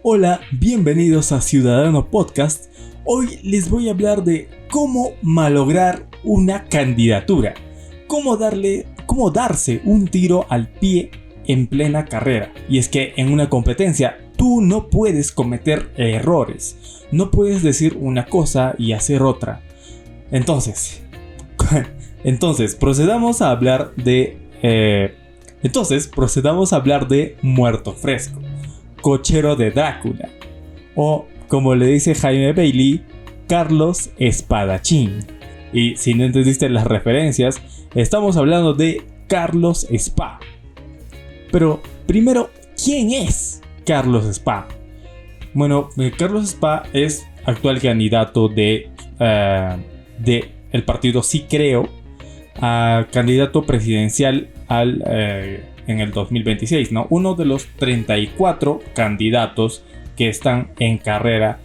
Hola, bienvenidos a Ciudadano Podcast. Hoy les voy a hablar de cómo malograr una candidatura, cómo darse un tiro al pie en plena carrera. Y es que en una competencia tú no puedes cometer errores, no puedes decir una cosa y hacer otra. Entonces procedamos a hablar de Muerto Fresco, cochero de Drácula, o como le dice Jaime Bailey, Carlos Espadachín. Y si no entendiste las referencias, estamos hablando de Carlos Spa. Pero primero, ¿quién es Carlos Spa? Bueno, Carlos Spa es actual candidato de el partido Sí Creo, candidato presidencial en el 2026, ¿no? Uno de los 34 candidatos que están en carrera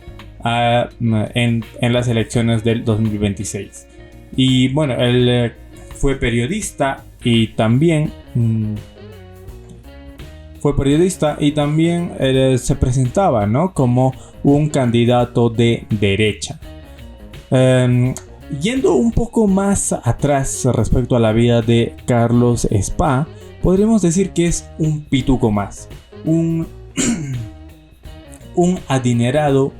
en las elecciones del 2026. Y bueno, él fue periodista y también se presentaba, ¿no?, como un candidato de derecha. Yendo un poco más atrás respecto a la vida de Carlos Spa, podríamos decir que es un pituco más, un adinerado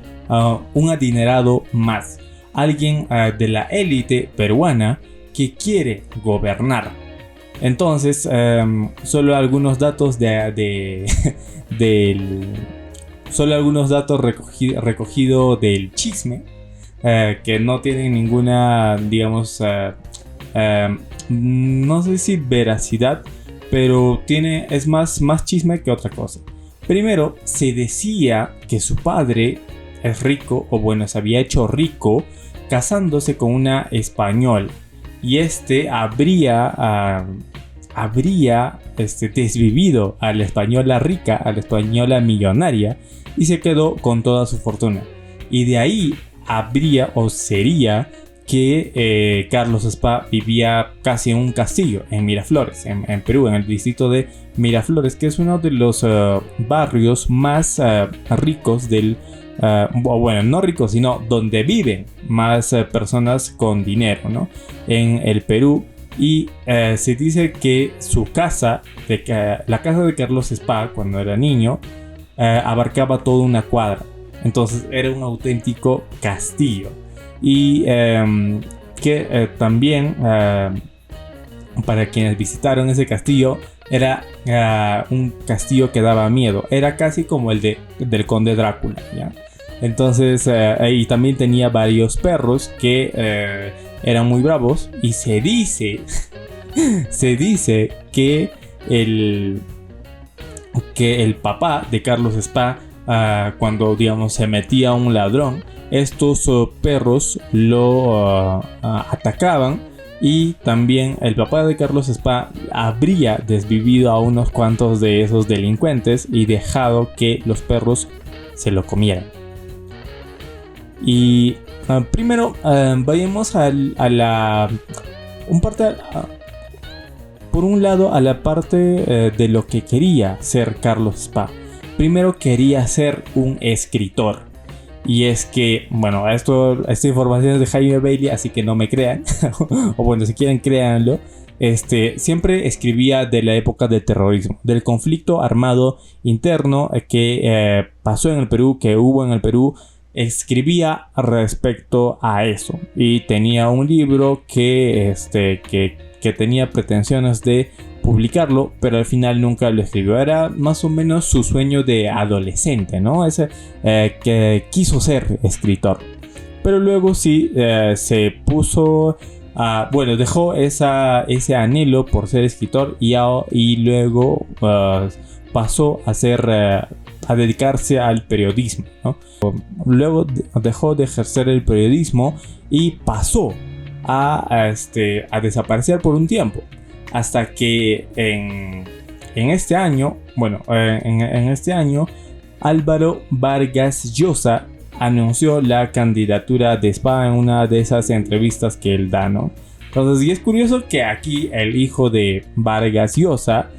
más, alguien de la élite peruana que quiere gobernar. Entonces, solo algunos datos recogidos del chisme, que no tienen ninguna, digamos, no sé si veracidad, pero es más chisme que otra cosa. Primero, se decía que su padre es rico, o bueno, se había hecho rico casándose con una española, y habría desvivido a la española rica, a la española millonaria, y se quedó con toda su fortuna. Y de ahí sería que Carlos Spa vivía casi en un castillo en Miraflores, en Perú, en el distrito de Miraflores, que es uno de los barrios más ricos bueno, no ricos, sino donde viven más personas con dinero, ¿no?, en el Perú. Y se dice que la casa de Carlos Spa, cuando era niño, abarcaba toda una cuadra. Entonces era un auténtico castillo. Y también, para quienes visitaron ese castillo, era un castillo que daba miedo. Era casi como el del Conde Drácula, ¿ya? Entonces, y también tenía varios perros que eran muy bravos. Y se dice que el papá de Carlos Spa, cuando, digamos, se metía un ladrón, estos perros lo atacaban, y también el papá de Carlos Spa habría desvivido a unos cuantos de esos delincuentes y dejado que los perros se lo comieran. Y primero vayamos por un lado a la parte de lo que quería ser Carlos Spa. Primero quería ser un escritor. Y es que, bueno, esta información es de Jaime Bailey, así que no me crean. O bueno, si quieren, créanlo. Siempre escribía de la época del terrorismo, del conflicto armado interno que pasó en el Perú, que hubo en el Perú. Escribía respecto a eso. Y tenía un libro que tenía pretensiones de publicarlo, pero al final nunca lo escribió. Era más o menos su sueño de adolescente, ¿no? Que quiso ser escritor. Pero luego sí se puso dejó ese anhelo por ser escritor, y luego pasó a dedicarse al periodismo, ¿no? Luego dejó de ejercer el periodismo y pasó a desaparecer por un tiempo, hasta que en este año, Álvaro Vargas Llosa anunció la candidatura de Spa en una de esas entrevistas que él da, ¿no? Entonces, y es curioso que aquí el hijo de Vargas Llosa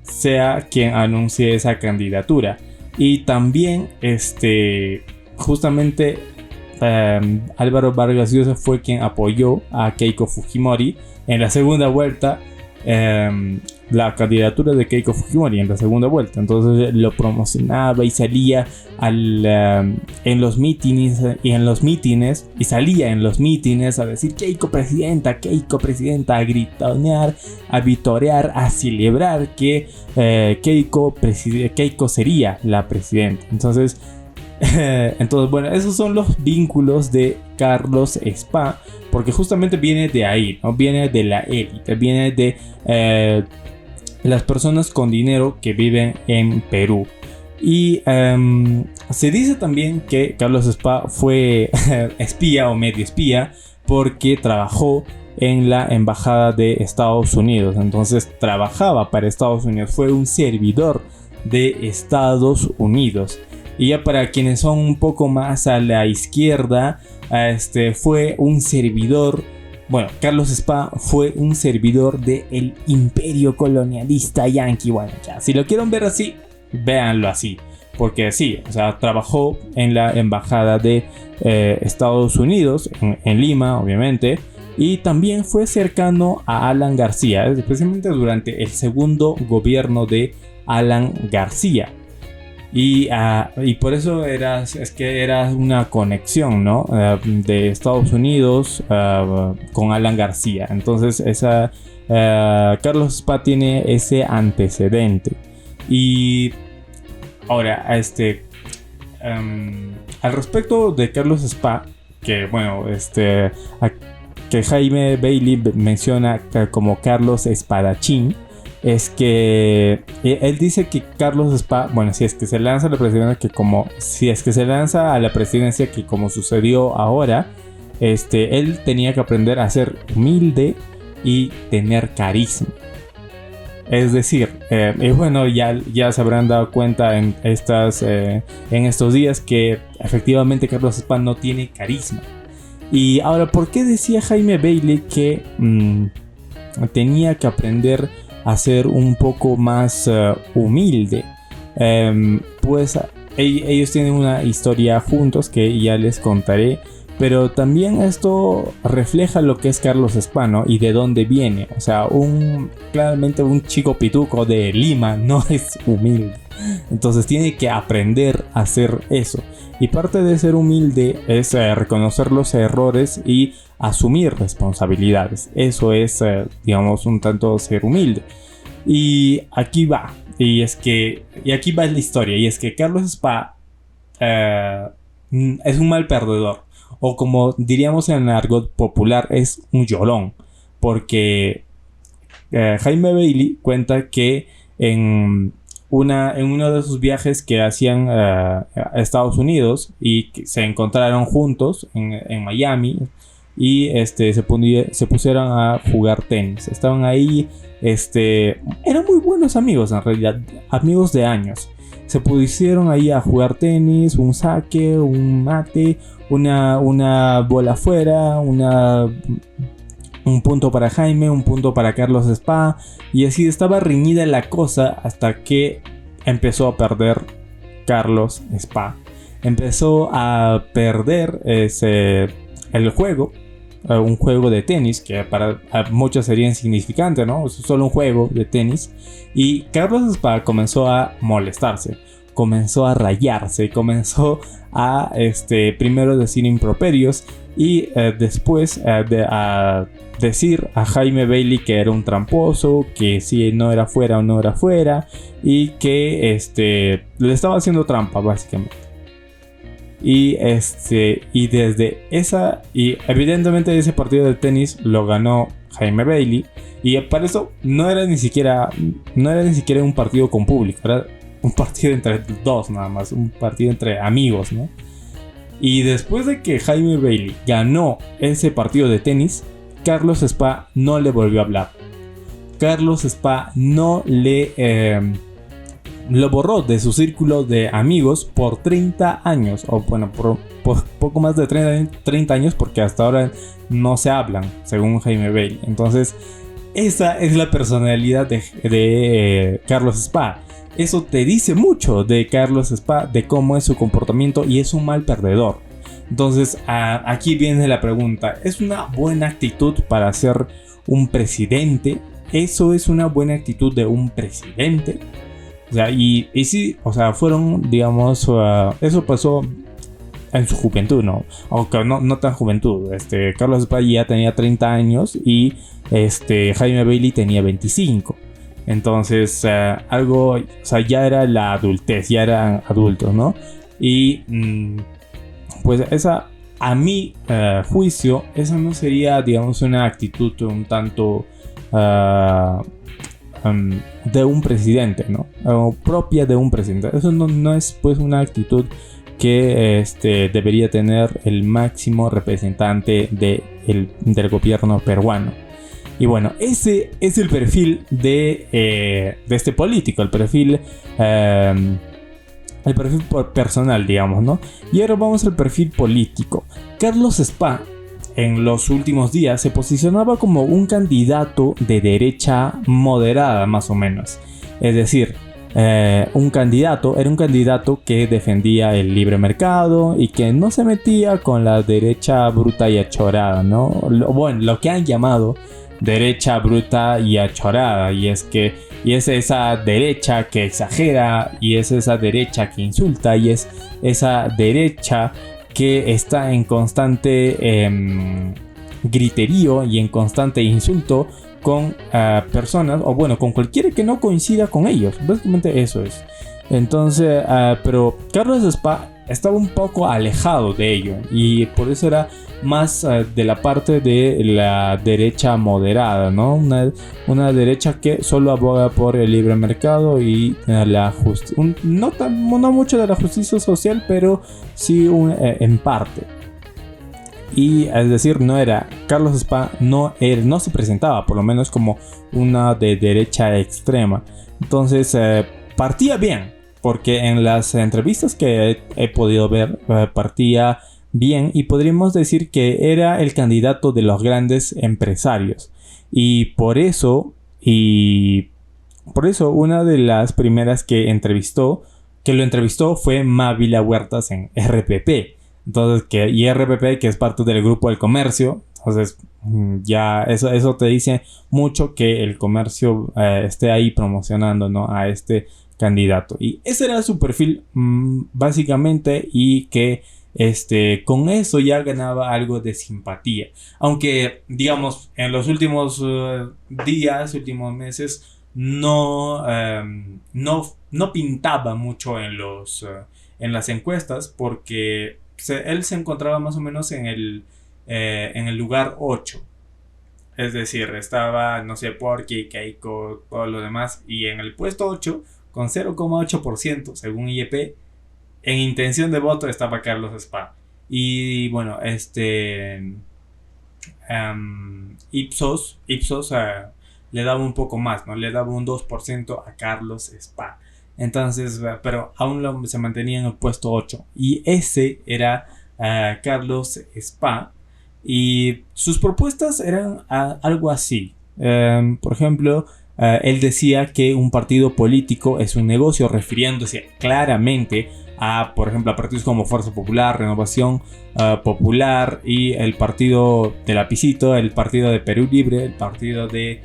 sea quien anuncie esa candidatura. Y también justamente Álvaro Vargas Llosa fue quien apoyó a Keiko Fujimori en la segunda vuelta, la candidatura de Keiko Fujimori en la segunda vuelta. Entonces lo promocionaba y salía en los mítines y salía en los mítines a decir Keiko presidenta, a gritonear, a vitorear, a celebrar que Keiko sería la presidenta. Entonces bueno, esos son los vínculos de Carlos Spa, porque justamente viene de ahí, ¿no? Viene de la élite, viene de las personas con dinero que viven en Perú. Y se dice también que Carlos Spa fue espía o medio espía porque trabajó en la embajada de Estados Unidos. Entonces trabajaba para Estados Unidos, fue un servidor de Estados Unidos. Y ya para quienes son un poco más a la izquierda, fue un servidor. Bueno, Carlos Spa fue un servidor del imperio colonialista yanqui. Bueno, ya, si lo quieren ver así, véanlo así. Porque sí, o sea, trabajó en la embajada de Estados Unidos, en Lima, obviamente. Y también fue cercano a Alan García, especialmente durante el segundo gobierno de Alan García. Y por eso era una conexión, ¿no? De Estados Unidos con Alan García. Entonces Carlos Spa tiene ese antecedente. Y ahora, al respecto de Carlos Spa, que bueno, que Jaime Bailey menciona como Carlos Espadachín, es que él dice que Carlos Spa, bueno, si es que se lanza a la presidencia, que como sucedió ahora, él tenía que aprender a ser humilde y tener carisma. Es decir, y bueno, ya se habrán dado cuenta en estos días que efectivamente Carlos Spa no tiene carisma. Y ahora, ¿por qué decía Jaime Bailey que tenía que aprender a ser un poco más humilde? Pues ellos tienen una historia juntos que ya les contaré, pero también esto refleja lo que es Carlos Spa, ¿no? Y de dónde viene. O sea, claramente un chico pituco de Lima no es humilde. Entonces tiene que aprender a hacer eso. Y parte de ser humilde es reconocer los errores y asumir responsabilidades. Eso es, digamos, un tanto ser humilde. Y aquí va. Y aquí va la historia. Y es que Carlos Spa es un mal perdedor. O como diríamos en el argot popular, es un llorón. Porque Jaime Bailey cuenta que en uno de sus viajes que hacían a Estados Unidos y que se encontraron juntos en Miami y se pusieron a jugar tenis. Estaban ahí, eran muy buenos amigos en realidad, amigos de años. Se pusieron ahí a jugar tenis, un saque, un mate, una bola afuera, un punto para Jaime, un punto para Carlos Spa, y así estaba reñida la cosa hasta que empezó a perder Carlos Spa. Empezó a perder el juego, un juego de tenis que para muchos sería insignificante, ¿no? Es solo un juego de tenis. Y Carlos Spa comenzó a molestarse, comenzó a rayarse, comenzó a primero decir improperios y después a decir a Jaime Bailey que era un tramposo, que si no era fuera o no era fuera, y que le estaba haciendo trampa básicamente. Y evidentemente ese partido de tenis lo ganó Jaime Bailey, y para eso no era ni siquiera un partido con público, era un partido entre dos nada más, un partido entre amigos, ¿no? Y después de que Jaime Bailey ganó ese partido de tenis, Carlos Spa no le volvió a hablar. Carlos Spa no lo borró de su círculo de amigos por 30 años. O bueno, por poco más de 30 años, porque hasta ahora no se hablan, según Jaime Bailey. Entonces, esa es la personalidad de Carlos Spa. eso te dice mucho de Carlos Spa, de cómo es su comportamiento, y es un mal perdedor. Entonces aquí viene la pregunta, ¿es una buena actitud para ser un presidente? ¿Eso es una buena actitud de un presidente? O sea, y sí, o sea, fueron, digamos, eso pasó en su juventud, ¿no? Aunque no tan juventud. Carlos Spa ya tenía 30 años y Jaime Bailey tenía 25. Entonces, o sea, ya era la adultez, ya eran adultos, ¿no? Y pues esa, a mi juicio, esa no sería, digamos, una actitud un tanto de un presidente, ¿no? O propia de un presidente. Eso no es pues una actitud que debería tener el máximo representante del gobierno peruano. Y bueno, ese es el perfil de este político, el perfil personal, digamos, ¿no? Y ahora vamos al perfil político. Carlos Spa en los últimos días se posicionaba como un candidato de derecha moderada, más o menos. Es decir, era un candidato que defendía el libre mercado y que no se metía con la derecha bruta y achorada, ¿no? Lo que han llamado derecha bruta y achorada, y es esa derecha que exagera, y es esa derecha que insulta, y es esa derecha que está en constante griterío y en constante insulto con personas, o bueno, con cualquiera que no coincida con ellos. Básicamente eso es. Entonces, pero Carlos Spa estaba un poco alejado de ello, y por eso era más de la parte de la derecha moderada, ¿no? Una derecha que solo aboga por el libre mercado y la justicia, no mucho de la justicia social, pero sí en parte. Y es decir, Carlos Spa no se presentaba por lo menos como una de derecha extrema. Entonces partía bien, porque en las entrevistas que he podido ver partía bien, y podríamos decir que era el candidato de los grandes empresarios. Y por eso una de las primeras que lo entrevistó fue Mávila Huertas en RPP. Entonces, y RPP, que es parte del Grupo del Comercio. Entonces, ya eso te dice mucho que el comercio esté ahí promocionando, ¿no?, a este candidato. Y ese era su perfil básicamente, y que con eso ya ganaba algo de simpatía. Aunque, digamos, en los últimos últimos meses, no pintaba mucho en las encuestas, porque él se encontraba más o menos en el lugar 8. Es decir, estaba, no sé, Porky, Keiko, todo lo demás, y en el puesto 8, con 0,8% según IEP, en intención de voto estaba Carlos Spa. Y bueno, Ipsos le daba un poco más, ¿no? Le daba un 2% a Carlos Spa. Entonces, pero aún se mantenía en el puesto 8. Y ese era Carlos Spa. Y sus propuestas eran algo así. Por ejemplo, él decía que un partido político es un negocio, refiriéndose claramente por ejemplo, a partidos como Fuerza Popular, Renovación Popular, y el partido de Lapicito, el partido de Perú Libre, el partido de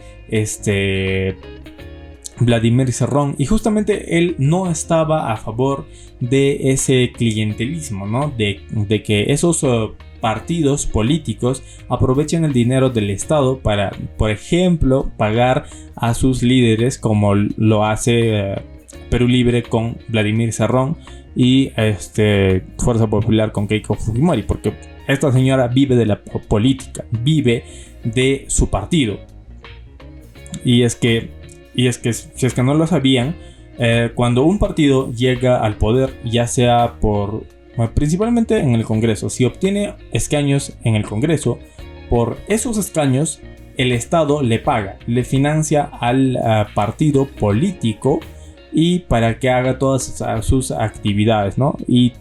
Vladimir Cerrón. Y justamente él no estaba a favor de ese clientelismo, ¿no? De que esos partidos políticos aprovechen el dinero del Estado para, por ejemplo, pagar a sus líderes, como lo hace Perú Libre con Vladimir Cerrón, y Fuerza Popular con Keiko Fujimori, porque esta señora vive de la política, vive de su partido. Y es que si es que no lo sabían, cuando un partido llega al poder, ya sea principalmente en el Congreso, si obtiene escaños en el Congreso, por esos escaños el Estado le paga, le financia al partido político, y para que haga todas sus actividades, ¿no? Y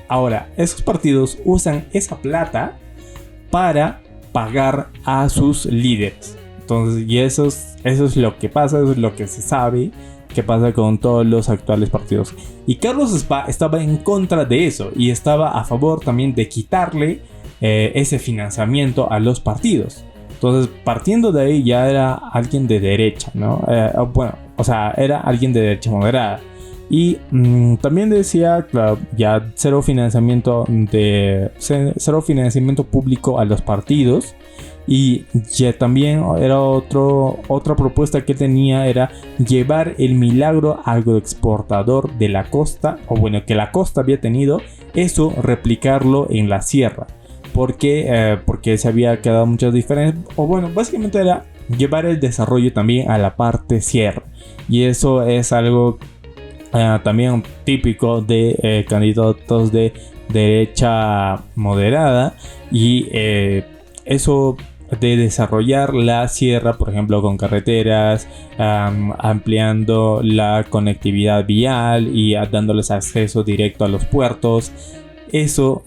ahora, esos partidos usan esa plata para pagar a sus líderes. Entonces, y eso es lo que pasa, eso es lo que se sabe. que pasa con todos los actuales partidos. Y Carlos Spa estaba en contra de eso y estaba a favor también de quitarle ese financiamiento a los partidos. Entonces, partiendo de ahí, ya era alguien de derecha, ¿no? Era alguien de derecha moderada. Y también decía, claro, ya cero financiamiento público a los partidos. Y ya también era otra propuesta que tenía, era llevar el milagro agroexportador de la costa, que la costa había tenido, eso replicarlo en la sierra. Porque se había quedado muchas diferencias, básicamente era llevar el desarrollo también a la parte sierra. Y eso es algo también típico de candidatos de derecha moderada. Y eso de desarrollar la sierra, por ejemplo, con carreteras, ampliando la conectividad vial y dándoles acceso directo a los puertos. Esa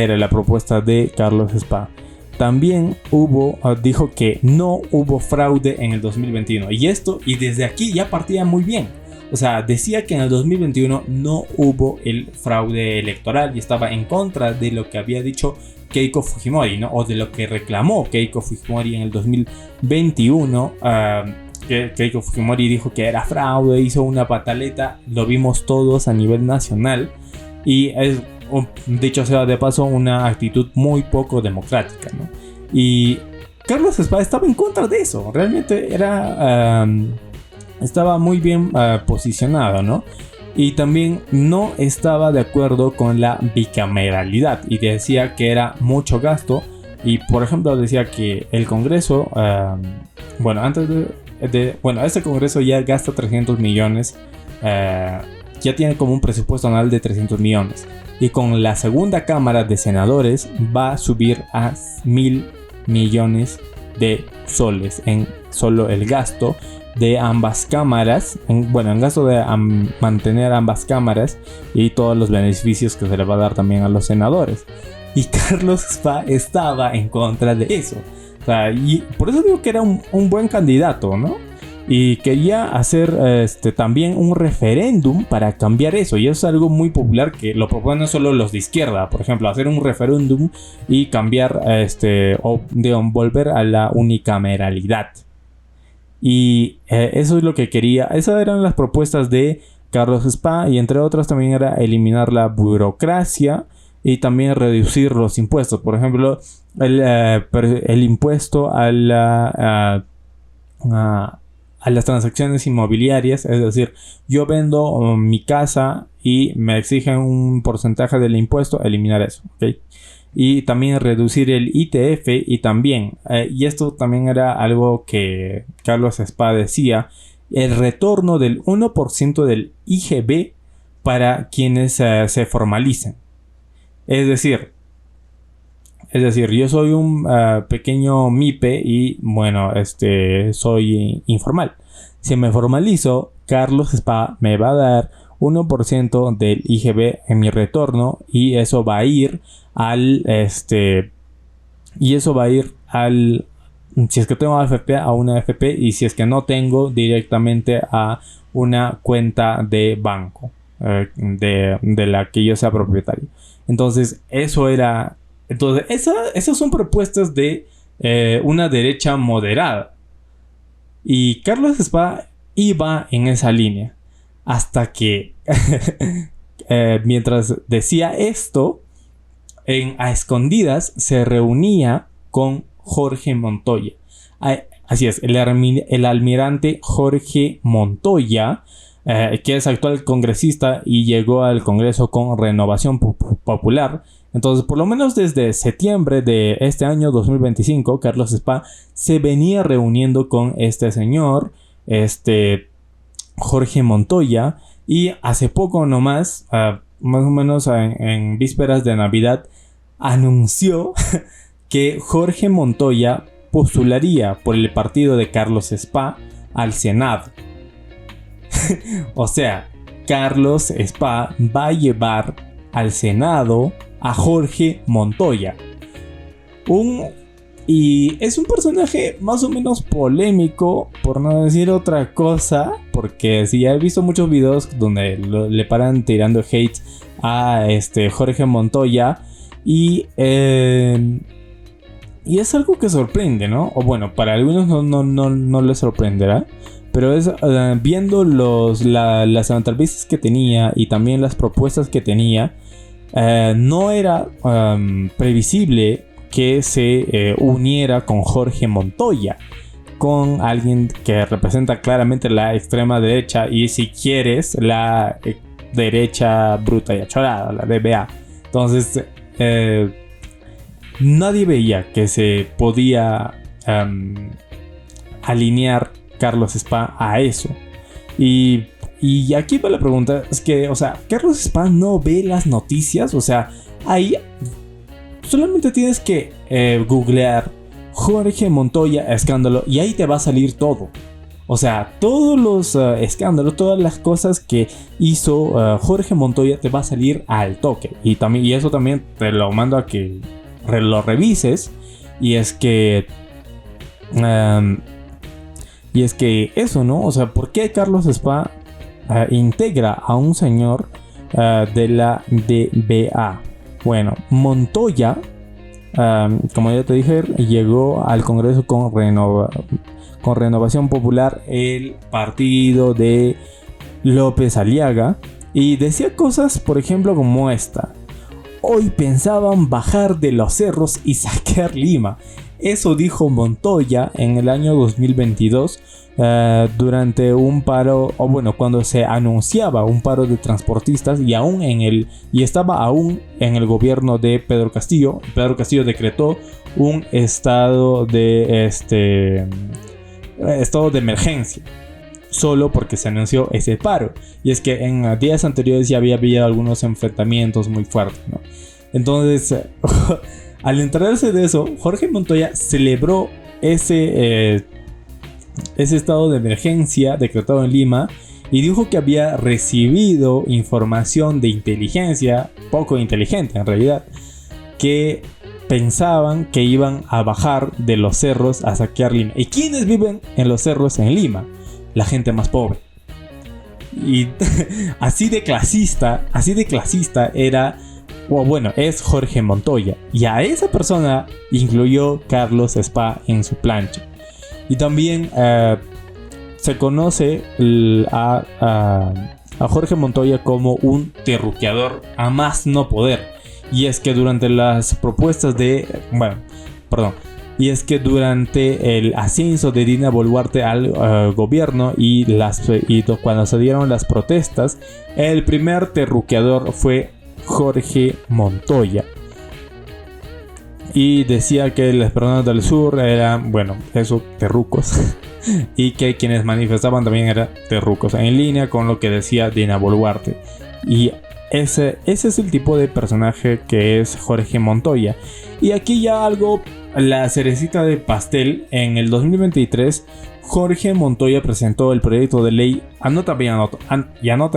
era la propuesta de Carlos Spa. También dijo que no hubo fraude en el 2021. Y desde aquí ya partía muy bien. O sea, decía que en el 2021 no hubo el fraude electoral y estaba en contra de lo que había dicho Keiko Fujimori, ¿no? O de lo que reclamó Keiko Fujimori en el 2021. Keiko Fujimori dijo que era fraude, hizo una pataleta, lo vimos todos a nivel nacional. Y es, dicho sea de paso, una actitud muy poco democrática, ¿no? Y Carlos Spa estaba en contra de eso. Realmente estaba muy bien posicionado, ¿no? Y también no estaba de acuerdo con la bicameralidad y decía que era mucho gasto. Y por ejemplo decía que el Congreso, este Congreso ya gasta 300 millones. Ya tiene como un presupuesto anual de 300 millones. Y con la segunda cámara de senadores va a subir a 1.000 millones de soles en solo el gasto de ambas cámaras. En gasto de mantener ambas cámaras y todos los beneficios que se le va a dar también a los senadores. Y Carlos Spa estaba en contra de eso. O sea, y por eso digo que era un buen candidato, ¿no? Y quería hacer también un referéndum para cambiar eso. Y eso es algo muy popular que lo proponen solo los de izquierda. Por ejemplo, hacer un referéndum y cambiar volver a la unicameralidad. Y eso es lo que quería. Esas eran las propuestas de Carlos Spa. Y entre otras también era eliminar la burocracia y también reducir los impuestos. Por ejemplo, el impuesto a las transacciones inmobiliarias, es decir, yo vendo mi casa y me exigen un porcentaje del impuesto, eliminar eso, ¿ok? Y también reducir el ITF y también, y esto también era algo que Carlos Spa decía, el retorno del 1% del IGB para quienes se formalicen. Es decir, yo soy un pequeño MIPE y soy informal. Si me formalizo, Carlos Spa me va a dar 1% del IGB en mi retorno y eso va a ir si es que tengo AFP, a una AFP, y si es que no tengo, directamente a una cuenta de banco de la que yo sea propietario. Entonces, esas son propuestas de una derecha moderada. Y Carlos Spa iba en esa línea. Hasta que, mientras decía esto, a escondidas se reunía con Jorge Montoya. Así es, el almirante Jorge Montoya, que es actual congresista y llegó al Congreso con Renovación Popular. Entonces, por lo menos desde septiembre de este año 2025, Carlos Spa se venía reuniendo con este señor, Jorge Montoya, y hace poco nomás, más o menos en vísperas de Navidad, anunció que Jorge Montoya postularía por el partido de Carlos Spa al Senado. O sea, Carlos Spa va a llevar al Senado a Jorge Montoya. Y es un personaje más o menos polémico, por no decir otra cosa, porque sí, he visto muchos videos donde le paran tirando hate a Jorge Montoya y es algo que sorprende, ¿no? O bueno, para algunos no les sorprenderá. Pero es viendo las entrevistas que tenía y también las propuestas que tenía, no era previsible que se uniera con Jorge Montoya, con alguien que representa claramente la extrema derecha y, si quieres, la derecha bruta y achorada, la DBA. Entonces, nadie veía que se podía alinear Carlos Spa a eso. Y aquí va la pregunta, es que, o sea, Carlos Spa no ve las noticias, o sea, ahí solamente tienes que googlear Jorge Montoya escándalo y ahí te va a salir todo. O sea, todos los escándalos, todas las cosas que hizo Jorge Montoya te va a salir al toque. Y eso también te lo mando a que lo revises. Y es que eso, ¿no? O sea, ¿por qué Carlos Spa integra a un señor de la DBA? Bueno, Montoya, como ya te dije, llegó al Congreso con Renovación Popular, el partido de López Aliaga, y decía cosas, por ejemplo, como esta: hoy pensaban bajar de los cerros y saquear Lima. Eso dijo Montoya en el año 2022 durante un paro, o bueno, cuando se anunciaba un paro de transportistas y estaba aún en el gobierno de Pedro Castillo. Pedro Castillo decretó un estado de emergencia solo porque se anunció ese paro. Y es que en días anteriores ya había habido algunos enfrentamientos muy fuertes, ¿no? Entonces, al enterarse de eso, Jorge Montoya celebró ese estado de emergencia decretado en Lima y dijo que había recibido información de inteligencia, poco inteligente en realidad, que pensaban que iban a bajar de los cerros a saquear Lima. ¿Y quiénes viven en los cerros en Lima? La gente más pobre. Y así de clasista era, o bueno, es Jorge Montoya. Y a esa persona incluyó Carlos Spa en su plancha. Y también se conoce a Jorge Montoya como un terruqueador a más no poder. Y es que durante las propuestas durante el ascenso de Dina Boluarte al gobierno y cuando se dieron las protestas, el primer terruqueador fue Jorge Montoya. Y decía que las personas del sur eran, terrucos. Y que quienes manifestaban también eran terrucos, en línea con lo que decía Dina Boluarte. Y ese es el tipo de personaje que es Jorge Montoya. Y aquí ya la cerecita de pastel. En el 2023, Jorge Montoya presentó el proyecto de ley, anota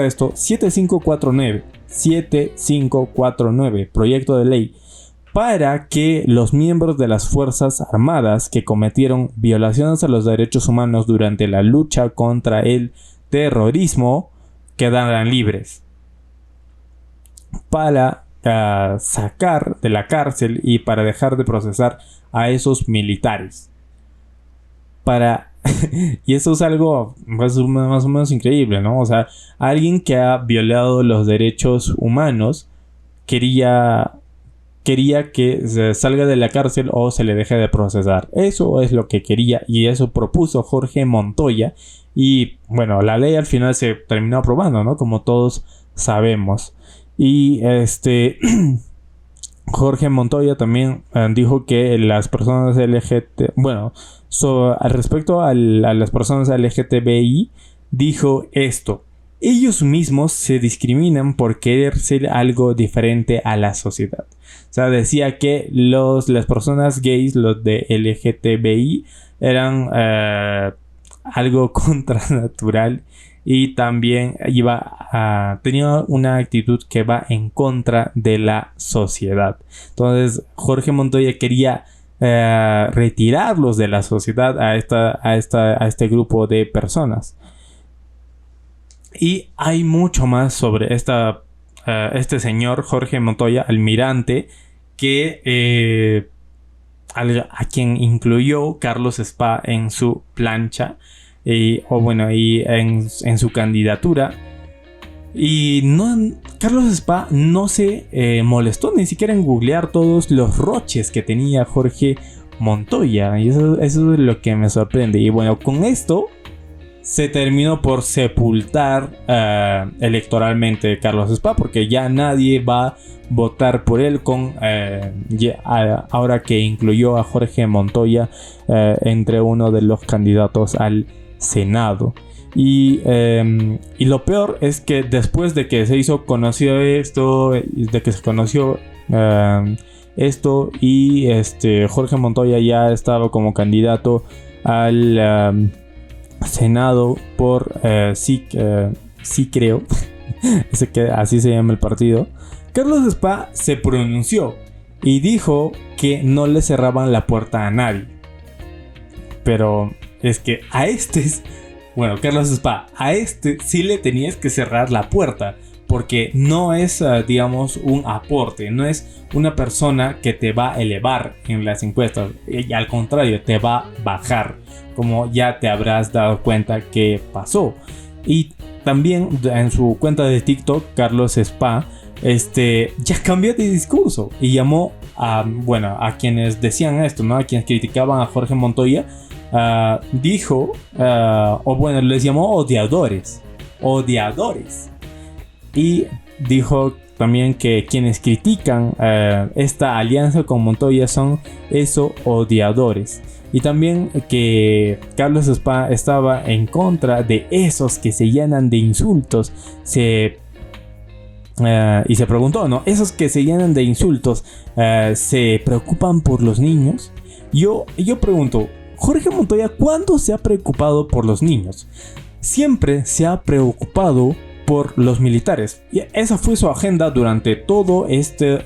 esto, 7549, proyecto de ley, para que los miembros de las Fuerzas Armadas que cometieron violaciones a los derechos humanos durante la lucha contra el terrorismo quedaran libres, para sacar de la cárcel y para dejar de procesar a esos militares. Y eso es algo más o menos increíble, ¿no? O sea, alguien que ha violado los derechos humanos quería que se salga de la cárcel o se le deje de procesar. Eso es lo que quería y eso propuso Jorge Montoya. Y bueno, la ley al final se terminó aprobando, ¿no? Como todos sabemos. Y Jorge Montoya también dijo que las personas respecto a las personas LGTBI, dijo esto: ellos mismos se discriminan por querer ser algo diferente a la sociedad. O sea, decía que las personas gays, los de LGTBI, eran algo contranatural. Y también tenía una actitud que va en contra de la sociedad. Entonces Jorge Montoya quería retirarlos de la sociedad a este grupo de personas. Y hay mucho más sobre este señor Jorge Montoya, almirante, que a quien incluyó Carlos Spa en su plancha, y en su candidatura. Y Carlos Spa no se molestó ni siquiera en googlear todos los roches que tenía Jorge Montoya. Y eso es lo que me sorprende. Y bueno, con esto se terminó por sepultar electoralmente Carlos Spa, porque ya nadie va a votar por él ahora que incluyó a Jorge Montoya entre uno de los candidatos al Senado. Y lo peor es que después de que se hizo conocido esto, de que se conoció y Jorge Montoya ya estaba como candidato al Senado por sí creo así se llama el partido. Carlos Spa se pronunció y dijo que no le cerraban la puerta a nadie. Pero es que Carlos Spa, a sí le tenías que cerrar la puerta, porque no es, digamos, un aporte, no es una persona que te va a elevar en las encuestas, y al contrario, te va a bajar, como ya te habrás dado cuenta que pasó. Y también en su cuenta de TikTok, Carlos Spa ya cambió de discurso y llamó a quienes decían esto, ¿no? A quienes criticaban a Jorge Montoya. Les llamó odiadores. Y dijo también que quienes critican esta alianza con Montoya son odiadores. Y también que Carlos Spa estaba en contra de esos que se llenan de insultos. Y se preguntó, ¿no? Esos que se llenan de insultos, ¿se preocupan por los niños? Yo pregunto, Jorge Montoya, ¿cuándo se ha preocupado por los niños? Siempre se ha preocupado por los militares. Y esa fue su agenda durante todos estos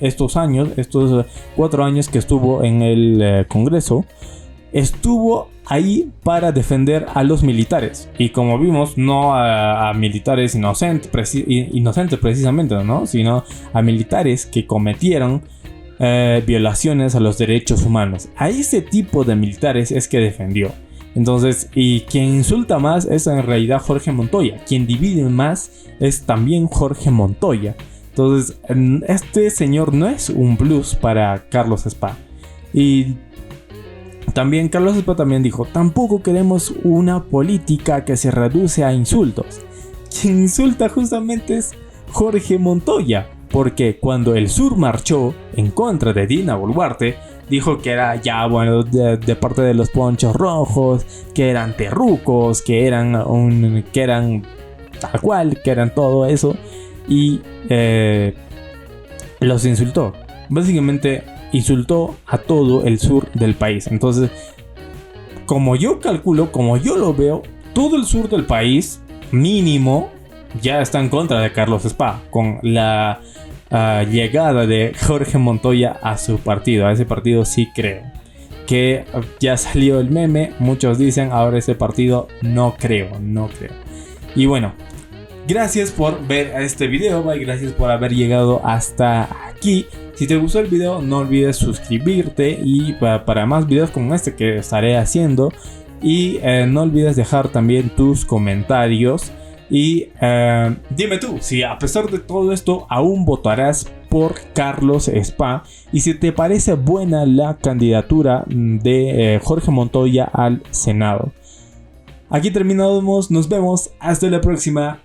4 años que estuvo en el Congreso. Estuvo ahí para defender a los militares. Y como vimos, no a militares inocentes precisamente, ¿no? Sino a militares que cometieron violaciones a los derechos humanos. A ese tipo de militares es que defendió. Entonces, y quien insulta más es en realidad Jorge Montoya. Quien divide más es también Jorge Montoya. Entonces, este señor no es un plus para Carlos Spa. Y también Carlos Spa también dijo, tampoco queremos una política que se reduce a insultos. Quien insulta justamente es Jorge Montoya, porque cuando el sur marchó en contra de Dina Boluarte, dijo que era de parte de los ponchos rojos, que eran terrucos, que eran tal cual, que eran todo eso, y los insultó. Básicamente insultó a todo el sur del país. Entonces, como yo calculo, como yo lo veo, todo el sur del país, mínimo, ya está en contra de Carlos Spa, con la llegada de Jorge Montoya a su partido. A ese partido sí creo. Que ya salió el meme, muchos dicen, ahora ese partido no creo. Y bueno, gracias por ver este video, y gracias por haber llegado hasta aquí. Si te gustó el video, no olvides suscribirte y para más videos como este que estaré haciendo. Y no olvides dejar también tus comentarios. Y dime tú, si a pesar de todo esto aún votarás por Carlos Spa. Y si te parece buena la candidatura de Jorge Montoya al Senado. Aquí terminamos, nos vemos, hasta la próxima.